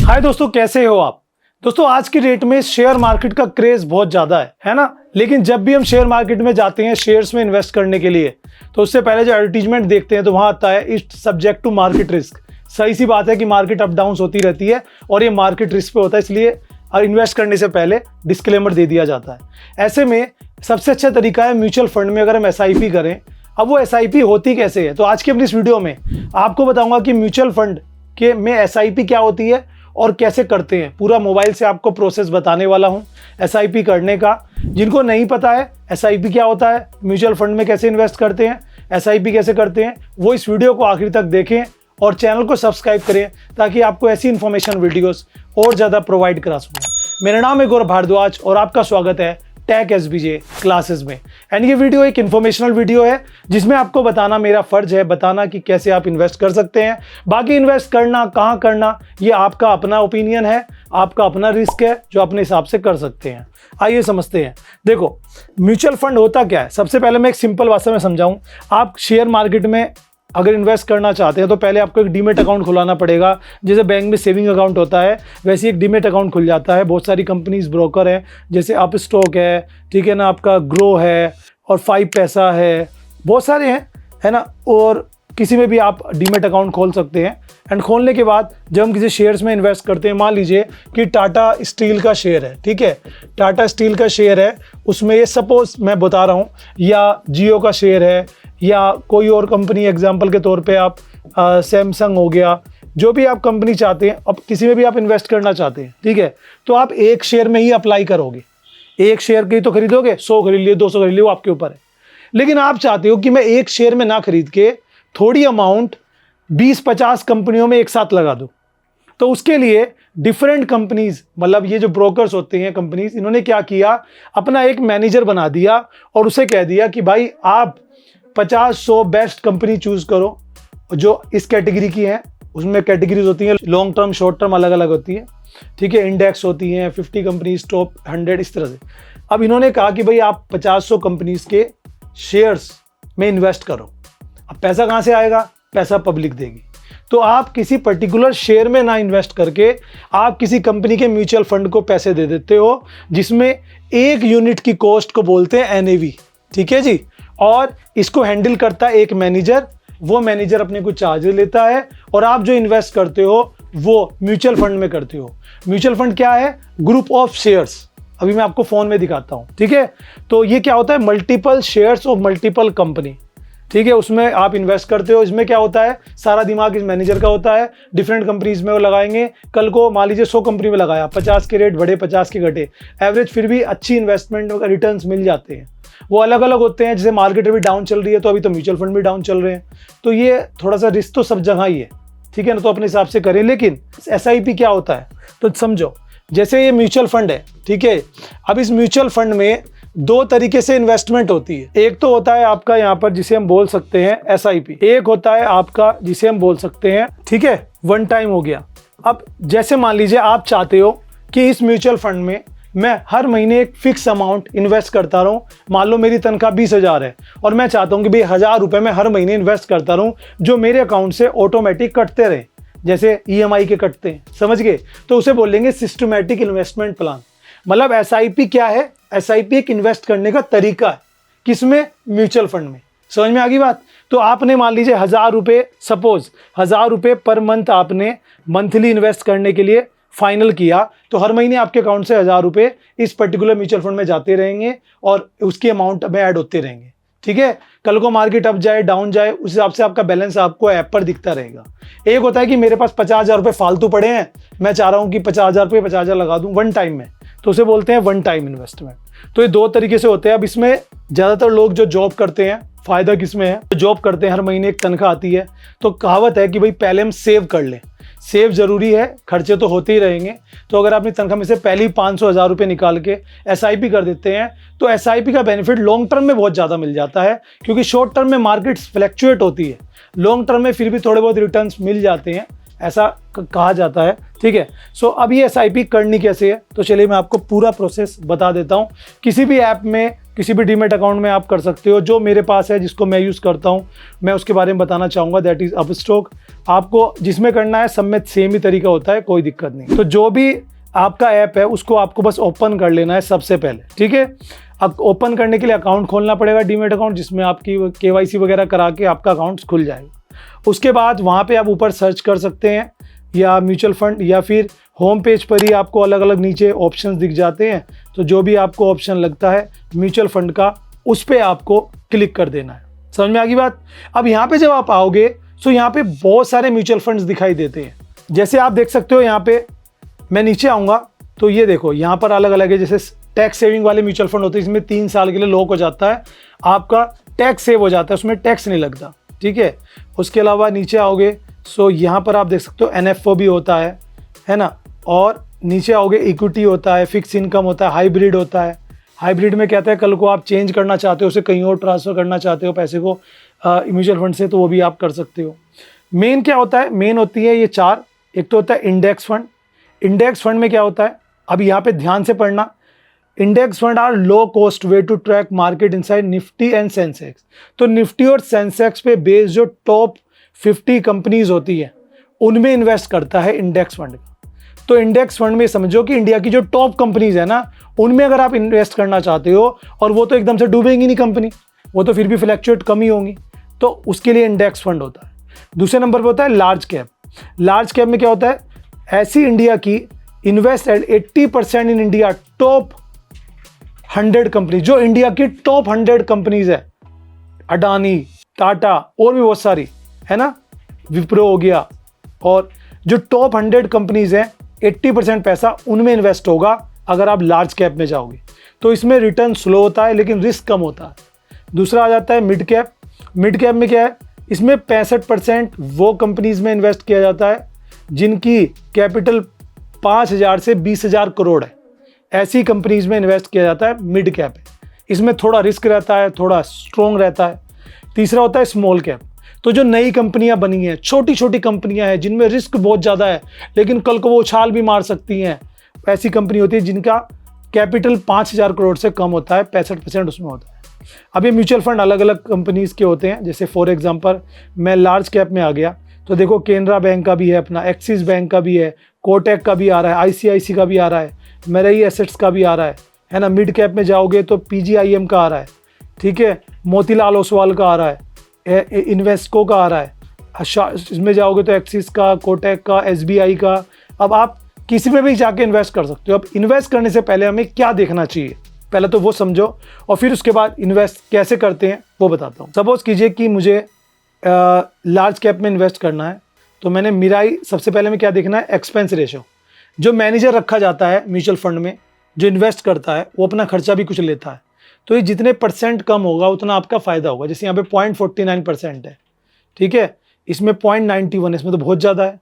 हाय दोस्तों, कैसे हो आप। दोस्तों आज की डेट में शेयर मार्केट का क्रेज बहुत ज्यादा है ना। लेकिन जब भी हम शेयर मार्केट में जाते हैं शेयर्स में इन्वेस्ट करने के लिए, तो उससे पहले जो एडवर्टीजमेंट देखते हैं तो वहां आता है it's subject to market risk. सही सी बात है कि मार्केट अप डाउन होती रहती है और ये मार्केट रिस्क पे होता है, इसलिए इन्वेस्ट करने से पहले डिस्क्लेमर दे दिया जाता है। ऐसे में सबसे अच्छा तरीका है म्यूचुअल फंड में अगर हम SIP करें। अब वो SIP होती कैसे है, तो आज की अपनी इस वीडियो में आपको बताऊंगा कि म्यूचुअल फंड के में SIP क्या होती है और कैसे करते हैं। पूरा मोबाइल से आपको प्रोसेस बताने वाला हूं SIP करने का। जिनको नहीं पता है SIP क्या होता है, म्यूचुअल फंड में कैसे इन्वेस्ट करते हैं, SIP कैसे करते हैं, वो इस वीडियो को आखिर तक देखें और चैनल को सब्सक्राइब करें ताकि आपको ऐसी इन्फॉर्मेशन वीडियोस और ज़्यादा प्रोवाइड करा सकूँ। मेरा नाम है गौरव भारद्वाज और आपका स्वागत है टेक SBJ क्लासेस में। एंड ये वीडियो एक इन्फॉर्मेशनल वीडियो है जिसमें आपको बताना मेरा फर्ज है, बताना कि कैसे आप इन्वेस्ट कर सकते हैं। बाकी इन्वेस्ट करना कहाँ करना ये आपका अपना ओपिनियन है, आपका अपना रिस्क है जो अपने हिसाब से कर सकते हैं। आइए समझते हैं। देखो म्यूचुअल फंड होता क्या है, सबसे पहले मैं एक सिंपल भाषा में समझाऊं। आप शेयर मार्केट में अगर इन्वेस्ट करना चाहते हैं तो पहले आपको एक डीमेट अकाउंट खुलाना पड़ेगा। जैसे बैंक में सेविंग अकाउंट होता है वैसे एक डीमेट अकाउंट खुल जाता है। बहुत सारी कंपनीज ब्रोकर हैं, जैसे अप स्टॉक है, ठीक है ना, आपका ग्रो है और 5 पैसा है, बहुत सारे हैं, है ना। और किसी में भी आप डीमेट अकाउंट खोल सकते हैं। एंड खोलने के बाद जब हम किसी शेयर्स में इन्वेस्ट करते हैं, मान लीजिए कि टाटा स्टील का शेयर है, ठीक है, टाटा स्टील का शेयर है, उसमें ये सपोज मैं बता रहा हूँ, या जियो का शेयर है या कोई और कंपनी, एग्जांपल के तौर पे आप सैमसंग हो गया, जो भी आप कंपनी चाहते हैं, अब किसी में भी आप इन्वेस्ट करना चाहते हैं, ठीक है, तो आप एक शेयर में ही अप्लाई करोगे। एक शेयर की तो खरीदोगे, 100 खरीद लिए, 200 खरीद लिए, वो आपके ऊपर है। लेकिन आप चाहते हो कि मैं एक शेयर में ना खरीद के थोड़ी अमाउंट 20-50 कंपनियों में एक साथ लगा दूं, तो उसके लिए डिफरेंट कंपनीज, मतलब ये जो ब्रोकर्स होते हैं कंपनीज, इन्होंने क्या किया, अपना एक मैनेजर बना दिया और उसे कह दिया कि भाई आप 50-100 बेस्ट कंपनी चूज करो जो इस कैटेगरी की हैं। उसमें कैटेगरीज होती हैं, लॉन्ग टर्म, शॉर्ट टर्म, अलग अलग होती है, ठीक है। इंडेक्स होती हैं, 50 कंपनीज, टॉप 100, इस तरह से। अब इन्होंने कहा कि भाई आप 50-100 कंपनीज के शेयर्स में इन्वेस्ट करो। अब पैसा कहाँ से आएगा, पैसा पब्लिक देगी। तो आप किसी पर्टिकुलर शेयर में ना इन्वेस्ट करके आप किसी कंपनी के म्यूचुअल फंड को पैसे दे देते हो, जिसमें एक यूनिट की कॉस्ट को बोलते हैं NAV, ठीक है जी। और इसको हैंडल करता है एक मैनेजर। वो मैनेजर अपने को चार्ज लेता है और आप जो इन्वेस्ट करते हो वो म्यूचुअल फंड में करते हो। म्यूचुअल फंड क्या है, ग्रुप ऑफ शेयर्स। अभी मैं आपको फोन में दिखाता हूं, ठीक है। तो ये क्या होता है, multiple shares of multiple company, ठीक है, उसमें आप इन्वेस्ट करते हो। इसमें क्या होता है, सारा दिमाग इस मैनेजर का होता है। डिफरेंट कंपनीज में वो लगाएंगे। कल को मान लीजिए 100 कंपनी में लगाया, 50 के रेट बढ़े, 50 के घटे, एवरेज फिर भी अच्छी इन्वेस्टमेंट रिटर्न्स मिल जाते हैं। वो अलग अलग होते हैं, जैसे मार्केट अभी डाउन चल रही है तो अभी तो म्यूचुअल फंड भी डाउन चल रहे हैं। तो ये थोड़ा सा रिस्क तो सब जगह ही है, ठीक है ना, तो अपने हिसाब से करें। लेकिन SIP क्या होता है तो समझो, जैसे ये म्यूचुअल फंड है, ठीक है। अब इस म्यूचुअल फंड में 2 तरीके से इन्वेस्टमेंट होती है। एक तो होता है आपका यहाँ पर जिसे हम बोल सकते हैं SIP, एक होता है आपका जिसे हम बोल सकते हैं, ठीक है, वन टाइम हो गया। अब जैसे मान लीजिए आप चाहते हो कि इस म्यूचुअल फंड में मैं हर महीने एक फिक्स अमाउंट इन्वेस्ट करता रहूं। मान लो मेरी तनख्वाह 20,000 है और मैं चाहता हूं कि भाई 1,000 रुपये मैं हर महीने इन्वेस्ट करता रहूं, जो मेरे अकाउंट से ऑटोमेटिक कटते रहे, जैसे EMI के कटते हैं, समझ गए। तो उसे बोलेंगे सिस्टमैटिक इन्वेस्टमेंट प्लान। मतलब SIP क्या है, SIP एक इन्वेस्ट करने का तरीका है। किसमें, म्यूचुअल फंड में। समझ में आ गई बात। तो आपने मान लीजिए 1,000 रुपये, सपोज 1,000 रुपये पर मंथ आपने मंथली इन्वेस्ट करने के लिए फाइनल किया, तो हर महीने आपके अकाउंट से 1,000 रुपये इस पर्टिकुलर म्यूचुअल फंड में जाते रहेंगे और उसकी अमाउंट में ऐड होते रहेंगे, ठीक है। कल को मार्केट अप जाए, डाउन जाए, उस हिसाब से आपका बैलेंस आपको ऐप पर दिखता रहेगा। एक होता है कि मेरे पास 50,000 रुपये फालतू पड़े हैं, मैं चाह रहा हूँ कि 50,000 रुपये 50,000 लगा दूँ वन टाइम में, तो उसे बोलते हैं वन टाइम इन्वेस्टमेंट। तो ये 2 तरीके से होते हैं। अब इसमें ज़्यादातर लोग जो जॉब करते हैं, फ़ायदा किसमें है, जॉब करते हैं, हर महीने एक तनख्वाह आती है, तो कहावत है कि भाई पहले हम सेव कर लें। सेव जरूरी है, खर्चे तो होते ही रहेंगे। तो अगर अपनी तनख्वाह में से पहले ही 500-1,000 रुपये निकाल के SIP कर देते हैं, तो SIP का बेनिफिट लॉन्ग टर्म में बहुत ज़्यादा मिल जाता है, क्योंकि शॉर्ट टर्म में मार्केट फ्लैक्चुएट होती है, लॉन्ग टर्म में फिर भी थोड़े बहुत रिटर्न्स मिल जाते हैं, ऐसा कहा जाता है, ठीक है। सो अब ये SIP करनी कैसे है, तो चलिए मैं आपको पूरा प्रोसेस बता देता हूँ। किसी भी ऐप में किसी भी डीमेट अकाउंट में आप कर सकते हो। जो मेरे पास है, जिसको मैं यूज़ करता हूँ, मैं उसके बारे में बताना चाहूँगा, दैट इज़ अपस्टॉक। आपको जिसमें करना है सब में सेम ही तरीका होता है, कोई दिक्कत नहीं। तो जो भी आपका ऐप है उसको आपको बस ओपन कर लेना है सबसे पहले, ठीक है। अब ओपन करने के लिए अकाउंट खोलना पड़ेगा, डीमेट अकाउंट, जिसमें आपकी KYC वगैरह करा के आपका अकाउंट खुल जाएगा। उसके बाद वहाँ पे आप ऊपर सर्च कर सकते हैं या म्यूचुअल फंड, या फिर होम पेज पर ही आपको अलग अलग नीचे ऑप्शंस दिख जाते हैं। तो जो भी आपको ऑप्शन लगता है म्यूचुअल फंड का, उस पर आपको क्लिक कर देना है। समझ में आ गई बात। अब यहाँ पे जब आप आओगे तो यहाँ पे बहुत सारे म्यूचुअल फंड्स दिखाई देते हैं। जैसे आप देख सकते हो, यहाँ पे मैं नीचे आऊँगा तो ये देखो यहाँ पर अलग अलग है। जैसे टैक्स सेविंग वाले म्यूचुअल फंड होते हैं, इसमें 3 साल के लिए लॉक हो जाता है, आपका टैक्स सेव हो जाता है, उसमें टैक्स नहीं लगता, ठीक है। उसके अलावा नीचे आओगे सो यहाँ पर आप देख सकते हो NFO भी होता है ना। और नीचे आओगे इक्विटी होता है, फिक्स इनकम होता है, हाइब्रिड होता है। हाइब्रिड में कहता है कल को आप चेंज करना चाहते हो, उसे कहीं और ट्रांसफ़र करना चाहते हो पैसे को म्यूचुअल फंड से, तो वो भी आप कर सकते हो। मेन क्या होता है, मेन होती है ये 4। एक तो होता है इंडेक्स फंड। इंडेक्स फंड में क्या होता है, अब यहाँ पे ध्यान से पढ़ना। Index fund are low cost way to track market inside Nifty and Sensex. तो निफ्टी और सेंसेक्स पे बेस्ड जो टॉप 50 कंपनीज होती है उनमें इन्वेस्ट करता है इंडेक्स फंड का। तो इंडेक्स फंड में समझो कि इंडिया की जो टॉप कंपनीज है ना, उनमें अगर आप इन्वेस्ट करना चाहते हो, और वो तो एकदम से डूबेंगी नहीं कंपनी, वो तो फिर भी फ्लैक्चुएट कम ही होंगी, तो उसके लिए इंडेक्स फंड होता है। दूसरे नंबर पर होता है लार्ज कैप। लार्ज कैप में क्या होता है, ऐसी इंडिया की invest eight 80% in India top 100 company, जो इंडिया की टॉप 100 कंपनीज है, अडानी, टाटा और भी बहुत सारी है ना, विप्रो हो गया, और जो टॉप 100 कंपनीज हैं 80% पैसा उनमें इन्वेस्ट होगा अगर आप लार्ज कैप में जाओगे। तो इसमें रिटर्न स्लो होता है लेकिन रिस्क कम होता है। दूसरा आ जाता है मिड कैप। मिड कैप में क्या है, इसमें 65% वो कंपनीज में इन्वेस्ट किया जाता है जिनकी कैपिटल 5,000 से 20,000 करोड़ है। ऐसी कंपनीज में इन्वेस्ट किया जाता है, मिड कैप है। इसमें थोड़ा रिस्क रहता है, थोड़ा स्ट्रॉन्ग रहता है। तीसरा होता है स्मॉल कैप। तो जो नई कंपनियां बनी हैं, छोटी छोटी कंपनियां हैं जिनमें रिस्क बहुत ज़्यादा है लेकिन कल को वो उछाल भी मार सकती हैं, ऐसी कंपनी होती है जिनका कैपिटल 5,000 करोड़ से कम होता है, 65% उसमें होता है। अब ये म्यूचुअल फंड अलग अलग कंपनीज के होते हैं। जैसे फॉर एग्जांपल मैं लार्ज कैप में आ गया तो देखो केनरा बैंक का भी है अपना, एक्सिस बैंक का भी है, कोटक का भी आ रहा है, ICICI का भी आ रहा है, मेरई एसेट्स का भी आ रहा है ना। मिड कैप में जाओगे तो PGIM का आ रहा है, ठीक है, मोतीलाल ओसवाल का आ रहा है, इन्वेस्को का आ रहा है। इसमें जाओगे तो एक्सिस का, कोटक का, SBI का। अब आप किसी में भी जाके इन्वेस्ट कर सकते हो। अब इन्वेस्ट करने से पहले हमें क्या देखना चाहिए, पहले तो वो समझो और फिर उसके बाद इन्वेस्ट कैसे करते हैं वो बताता हूँ। सपोज कीजिए कि मुझे लार्ज कैप में इन्वेस्ट करना है, तो मैंने मिराई, सबसे पहले में क्या देखना है, एक्सपेंस रेशो। जो मैनेजर रखा जाता है म्यूचुअल फंड में, जो इन्वेस्ट करता है, वो अपना खर्चा भी कुछ लेता है, तो ये जितने % कम होगा उतना आपका फ़ायदा होगा। जैसे यहाँ पे 0.49% है, ठीक है, इसमें 0.91, इसमें तो बहुत ज़्यादा है,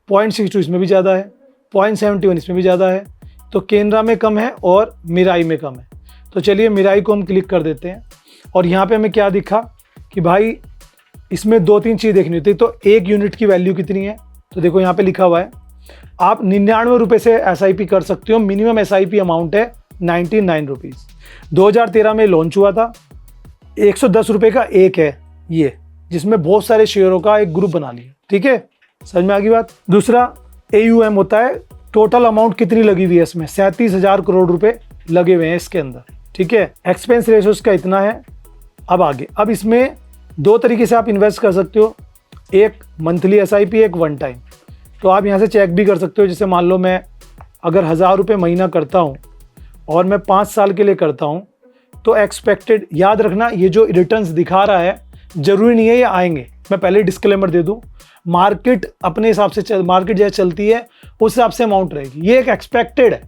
0.62 इसमें भी ज़्यादा है, 0.71 इसमें भी ज़्यादा है, तो केनरा में कम है और मिराई में कम है। तो चलिए मिराई को हम क्लिक कर देते हैं और यहाँ पे हमें क्या दिखा कि भाई इसमें 2-3 चीज़ देखनी होती है। तो 1 यूनिट की वैल्यू कितनी है, तो देखो यहाँ पे लिखा हुआ है आप 99 रुपये से SIP कर सकते हो। मिनिमम SIP अमाउंट है 99 रुपीज़। 2013 में लॉन्च हुआ था। 110 रुपये का एक है ये, जिसमें बहुत सारे शेयरों का एक ग्रुप बना लिया, ठीक है, समझ में आ गई बात। दूसरा AUM होता है, टोटल अमाउंट कितनी लगी हुई है इसमें, 37,000 करोड़ रुपए लगे हुए हैं इसके अंदर, ठीक है। एक्सपेंस रेशो इसका इतना है। अब आगे, अब इसमें 2 तरीके से आप इन्वेस्ट कर सकते हो, एक मंथली SIP, एक वन टाइम। तो आप यहाँ से चेक भी कर सकते हो। जैसे मान लो मैं अगर 1,000 रुपये महीना करता हूँ और मैं 5 साल के लिए करता हूँ, तो एक्सपेक्टेड, याद रखना ये जो रिटर्न्स दिखा रहा है ज़रूरी नहीं है ये आएंगे। मैं पहले डिस्क्लेमर दे दूँ, मार्केट अपने हिसाब से मार्केट जैसे चलती है उस हिसाब से अमाउंट रहेगी। ये एक एक्सपेक्टेड है,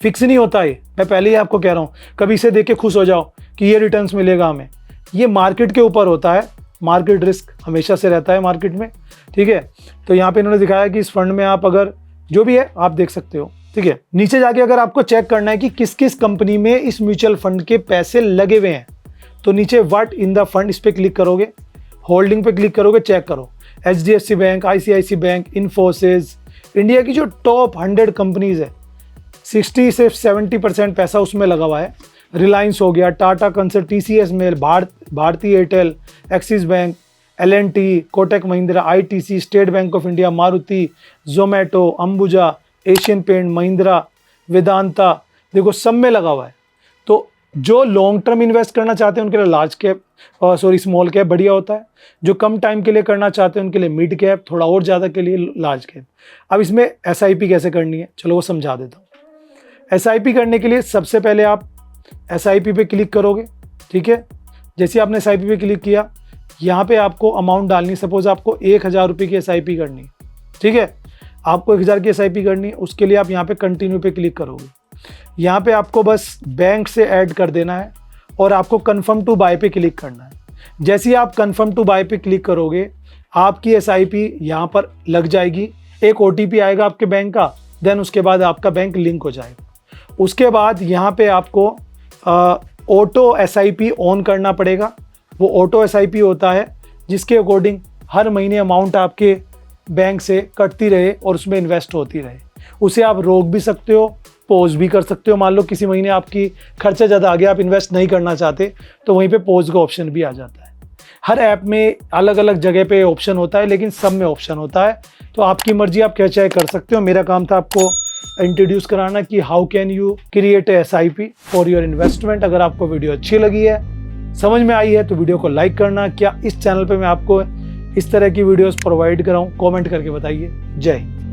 फिक्स नहीं होता है। मैं पहले ही आपको कह रहा हूँ, कभी इसे देख के खुश हो जाओ कि ये रिटर्न्स मिलेगा हमें, ये मार्केट के ऊपर होता है। मार्केट रिस्क हमेशा से रहता है मार्केट में, ठीक है। तो यहाँ पे इन्होंने दिखाया कि इस फंड में आप अगर जो भी है आप देख सकते हो, ठीक है। नीचे जाके अगर आपको चेक करना है कि किस किस कंपनी में इस म्यूचुअल फंड के पैसे लगे हुए हैं, तो नीचे व्हाट इन द फंड इस पर क्लिक करोगे, होल्डिंग पे क्लिक करोगे, चेक करो। HDFC bank, ICICI bank, Infosys, India की जो टॉप 100 कंपनीज है, 60 से 70% पैसा उसमें लगा हुआ है। रिलायंस हो गया, टाटा कंसर्न, TCS मेल, भारती एयरटेल, एक्सिस बैंक, L&T, कोटक महिंद्रा, ITC, स्टेट बैंक ऑफ इंडिया, मारुति, जोमेटो, अंबुजा, एशियन पेंट, महिंद्रा, वेदांता, देखो सब में लगा हुआ है। तो जो लॉन्ग टर्म इन्वेस्ट करना चाहते हैं उनके लिए लार्ज कैप स्मॉल कैप बढ़िया होता है। जो कम टाइम के लिए करना चाहते हैं उनके लिए मिड कैप, थोड़ा और ज़्यादा के लिए लार्ज कैप। अब इसमें SIP कैसे करनी है, चलो वो समझा देता हूँ। SIP करने के लिए सबसे पहले आप SIP पे क्लिक करोगे, ठीक है। जैसे आपने SIP पे क्लिक किया, यहाँ पे आपको अमाउंट डालनी, सपोज आपको 1000 रुपये की SIP करनी है, ठीक है। आपको 1000 की SIP करनी है, उसके लिए आप यहाँ पे कंटिन्यू पे क्लिक करोगे। यहाँ पे आपको बस बैंक से ऐड कर देना है और आपको कन्फर्म टू बाय पे क्लिक करना है। जैसे ही आप कन्फर्म टू बाय पे क्लिक करोगे, आपकी SIP यहाँ पर लग जाएगी। एक OTP आएगा आपके बैंक का, देन उसके बाद आपका बैंक लिंक हो जाएगा। उसके बाद यहाँ पे आपको ऑटो SIP ऑन करना पड़ेगा। वो ऑटो SIP होता है जिसके अकॉर्डिंग हर महीने अमाउंट आपके बैंक से कटती रहे और उसमें इन्वेस्ट होती रहे। उसे आप रोक भी सकते हो, पॉज भी कर सकते हो। मान लो किसी महीने आपकी खर्चा ज़्यादा आ गया, आप इन्वेस्ट नहीं करना चाहते, तो वहीं पे पॉज का ऑप्शन भी आ जाता है। हर ऐप में अलग अलग जगह पे ऑप्शन होता है, लेकिन सब में ऑप्शन होता है। तो आपकी मर्जी, आप क्या चाहे कर सकते हो। मेरा काम था आपको इंट्रोड्यूस कराना कि how can you create a SIP for your investment. अगर आपको वीडियो अच्छी लगी है, समझ में आई है, तो वीडियो को लाइक करना। क्या इस चैनल पे मैं आपको इस तरह की वीडियोस प्रोवाइड कराऊं, कमेंट करके बताइए। जय हिंद।